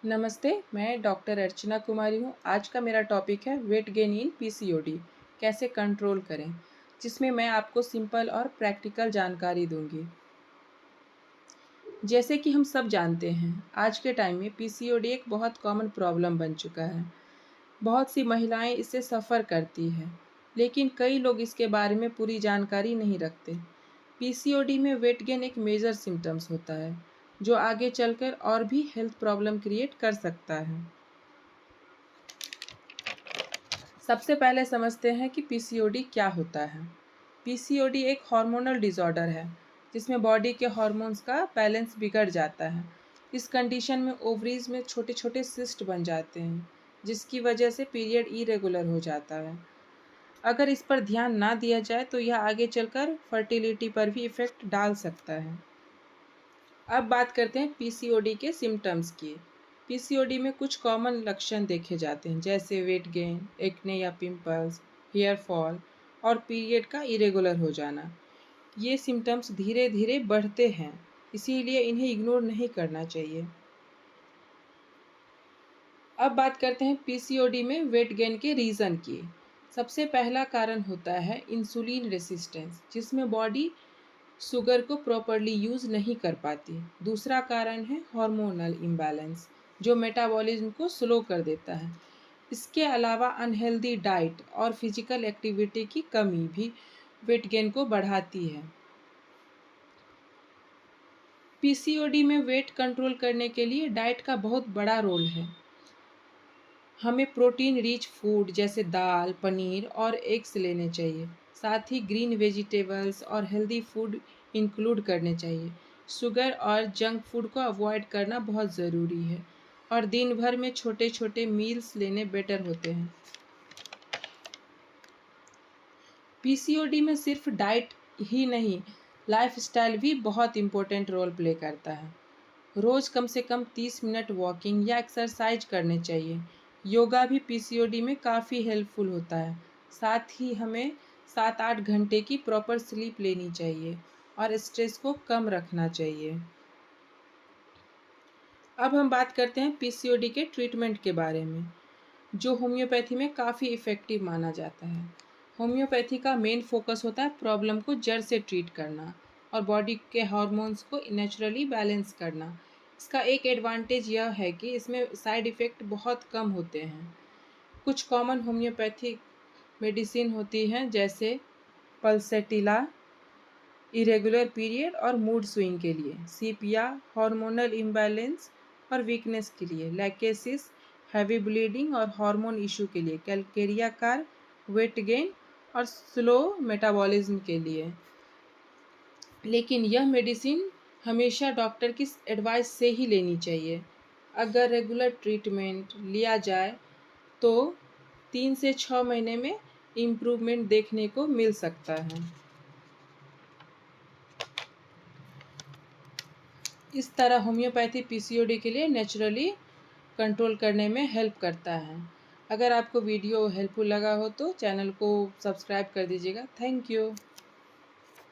नमस्ते, मैं डॉक्टर अर्चना कुमारी हूँ। आज का मेरा टॉपिक है वेट गेन इन पीसीओडी कैसे कंट्रोल करें, जिसमें मैं आपको सिंपल और प्रैक्टिकल जानकारी दूंगी। जैसे कि हम सब जानते हैं, आज के टाइम में पीसीओडी एक बहुत कॉमन प्रॉब्लम बन चुका है। बहुत सी महिलाएं इससे सफ़र करती हैं, लेकिन कई लोग इसके बारे में पूरी जानकारी नहीं रखते। पीसीओडी में वेट गेन एक मेजर सिम्टम्स होता है, जो आगे चलकर और भी हेल्थ प्रॉब्लम क्रिएट कर सकता है। सबसे पहले समझते हैं कि पीसीओडी क्या होता है। पीसीओडी एक हार्मोनल डिसऑर्डर है, जिसमें बॉडी के हार्मोन्स का बैलेंस बिगड़ जाता है। इस कंडीशन में ओवरीज में छोटे छोटे सिस्ट बन जाते हैं, जिसकी वजह से पीरियड इरेगुलर हो जाता है। अगर इस पर ध्यान ना दिया जाए तो यह आगे चलकर फर्टिलिटी पर भी इफ़ेक्ट डाल सकता है। अब बात करते हैं पीसीओडी के सिम्टम्स की। पीसीओडी में कुछ कॉमन लक्षण देखे जाते हैं, जैसे वेट गेन, एक्ने या पिंपल्स, हेयर फॉल और पीरियड का इरेगुलर हो जाना। ये सिम्टम्स धीरे धीरे बढ़ते हैं, इसीलिए इन्हें इग्नोर नहीं करना चाहिए। अब बात करते हैं पीसीओडी में वेट गेन के रीज़न की। सबसे पहला कारण होता है इंसुलिन रेसिस्टेंस, जिसमें बॉडी शुगर को प्रॉपरली यूज़ नहीं कर पाती। दूसरा कारण है हार्मोनल इम्बैलेंस, जो मेटाबॉलिज्म को स्लो कर देता है। इसके अलावा अनहेल्दी डाइट और फिजिकल एक्टिविटी की कमी भी वेट गेन को बढ़ाती है। पीसीओडी में वेट कंट्रोल करने के लिए डाइट का बहुत बड़ा रोल है। हमें प्रोटीन रिच फूड जैसे दाल, पनीर और एग्स लेने चाहिए। साथ ही ग्रीन वेजिटेबल्स और हेल्दी फूड इंक्लूड करने चाहिए। शुगर और जंक फूड को अवॉइड करना बहुत ज़रूरी है, और दिन भर में छोटे छोटे मील्स लेने बेटर होते हैं। पीसीओडी में सिर्फ डाइट ही नहीं, लाइफस्टाइल भी बहुत इम्पोर्टेंट रोल प्ले करता है। रोज़ कम से कम 30 मिनट वॉकिंग या एक्सरसाइज करने चाहिए। योगा भी पीसीओडी में काफ़ी हेल्पफुल होता है। साथ ही हमें 7-8 घंटे की प्रॉपर स्लीप लेनी चाहिए और स्ट्रेस को कम रखना चाहिए। अब हम बात करते हैं पीसीओडी के ट्रीटमेंट के बारे में, जो होम्योपैथी में काफ़ी इफ़ेक्टिव माना जाता है। होम्योपैथी का मेन फोकस होता है प्रॉब्लम को जड़ से ट्रीट करना और बॉडी के हार्मोन्स को नेचुरली बैलेंस करना। इसका एक एडवांटेज यह है कि इसमें साइड इफ़ेक्ट बहुत कम होते हैं। कुछ कॉमन होम्योपैथिक मेडिसिन होती हैं, जैसे पल्सेटिला इरेगुलर पीरियड और मूड स्विंग के लिए, सीपिया हार्मोनल इम्बैलेंस और वीकनेस के लिए, लैकेसिस हैवी ब्लीडिंग और हार्मोन इशू के लिए, कैलकेरिया कार वेट गेन और स्लो मेटाबॉलिज्म के लिए। लेकिन यह मेडिसिन हमेशा डॉक्टर की एडवाइस से ही लेनी चाहिए। अगर रेगुलर ट्रीटमेंट लिया जाए तो 3 से 6 महीने में इम्प्रूवमेंट देखने को मिल सकता है। इस तरह होम्योपैथी पीसीओडी के लिए नेचुरली कंट्रोल करने में हेल्प करता है। अगर आपको वीडियो हेल्पफुल लगा हो तो चैनल को सब्सक्राइब कर दीजिएगा। Thank you.